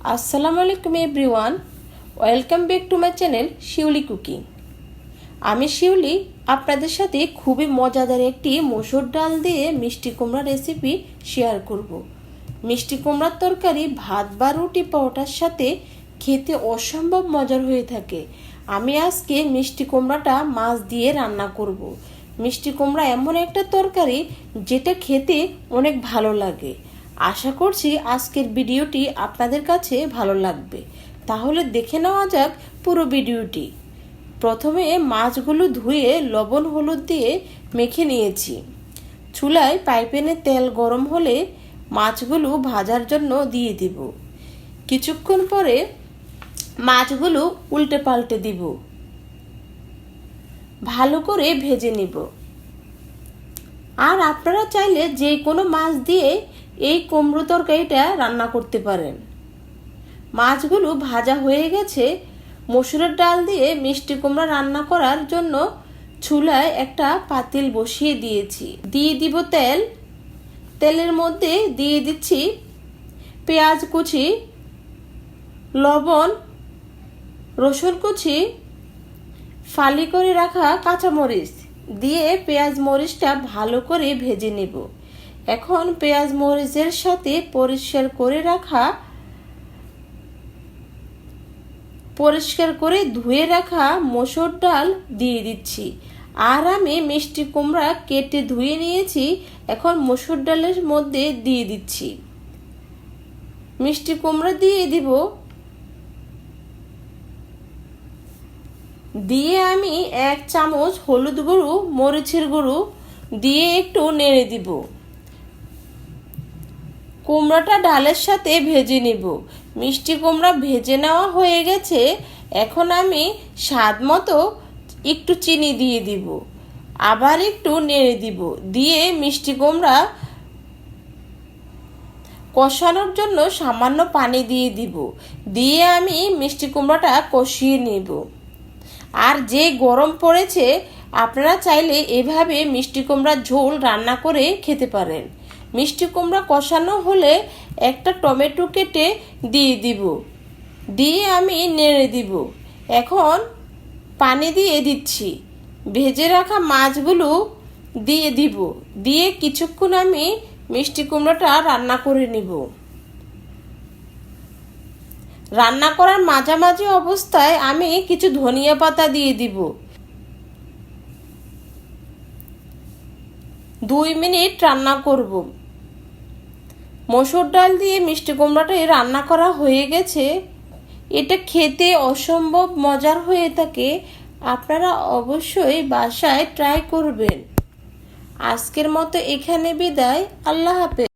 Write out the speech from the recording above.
আসসালামু আলাইকুম everyone, welcome back to my channel Shiuli cooking. আমি শিউলি আপনাদের সাথে খুবই মজাদার একটি মসুর ডাল দিয়ে মিষ্টি কুমড়া রেসিপি শেয়ার করব। মিষ্টি কুমড়ার তরকারি ভাত বা রুটি পরোটার সাথে খেতে অসম্ভব মজার হয়ে থাকে। আমি আজকে মিষ্টি কুমড়াটা মাছ দিয়ে রান্না করব। মিষ্টি কুমড়া এমন একটা তরকারি যেটা খেতে অনেক ভালো লাগে। আশা করছি আজকের ভিডিওটি আপনাদের কাছে ভালো লাগবে। তাহলে দেখে নেওয়া যাক পুরো ভিডিওটি। প্রথমে মাছগুলো ধুয়ে লবণ হলুদ দিয়ে মেখে নিয়েছি। চুলায় পাইপ্যানে তেল গরম হলে মাছগুলো ভাজার জন্য দিয়ে দিব। কিছুক্ষণ পরে মাছগুলো উল্টে পাল্টে দিব, ভালো করে ভেজে নিব। আর আপনারা চাইলে যে কোনো মাছ দিয়ে এই কুমড়ো তরকারিটা রান্না করতে পারেন। মাছগুলো ভাজা হয়ে গেছে। মসুরের ডাল দিয়ে মিষ্টি কুমড়া রান্না করার জন্য চুলায় একটা পাতিল বসিয়ে দিয়েছি। দিয়ে দিব তেল। তেলের মধ্যে দিয়ে দিচ্ছি পেঁয়াজ কুচি, লবণ, রসুন কুচি, ফালি করে রাখা কাঁচামরিচ দিয়ে পেঁয়াজ মরিচটা ভালো করে ভেজে নেব। এখন পেঁয়াজ মরিচের সাথে পরিষ্কার করে ধুয়ে রাখা মসুর ডাল দিয়ে দিচ্ছি। আর আমি মিষ্টি কুমড়া কেটে ধুয়ে নিয়েছি, এখন মসুর ডালের মধ্যে দিয়ে দিচ্ছি। মিষ্টি কুমড়া দিয়ে দিব। দিয়ে আমি 1 চামচ হলুদ গুঁড়ো, মরিচের গুঁড়ো দিয়ে একটু নেড়ে দিব। কুমড়াটা ডালের সাথে ভেজে নিব। মিষ্টি কুমড়া ভেজে নেওয়া হয়ে গেছে। এখন আমি স্বাদ মতো একটু চিনি দিয়ে দিব, আবার একটু নেড়ে দিব। দিয়ে মিষ্টি কুমড়া কষানোর জন্য সামান্য পানি দিয়ে দিব। দিয়ে আমি মিষ্টি কুমড়াটা কষিয়ে নেব। আর যে গরম পড়েছে, আপনারা চাইলে এভাবে মিষ্টি কুমড়ার ঝোল রান্না করে খেতে পারেন। মিষ্টি কুমড়া কষানো হলে একটা টমেটো কেটে দিয়ে দিব। দিয়ে আমি নেড়ে দিব। এখন পানি দিয়ে দিচ্ছি। ভেজে রাখা মাছগুলো দিয়ে দিব। দিয়ে কিছুক্ষণ আমি মিষ্টি কুমড়াটা রান্না করে নিব। রান্না করার মাঝামাঝি অবস্থায় আমি কিছু ধনিয়া পাতা দিয়ে দিব। 2 মিনিট রান্না করব। মসুর ডাল দিয়ে মিষ্টি কুমড়াটা রান্না করা হয়ে গেছে। এটা খেতে অসম্ভব মজার হয়ে থাকে। আপনারা অবশ্যই বাসায় ট্রাই করবেন। আজকের মতো এখানে বিদায়। আল্লাহ হাফেজ।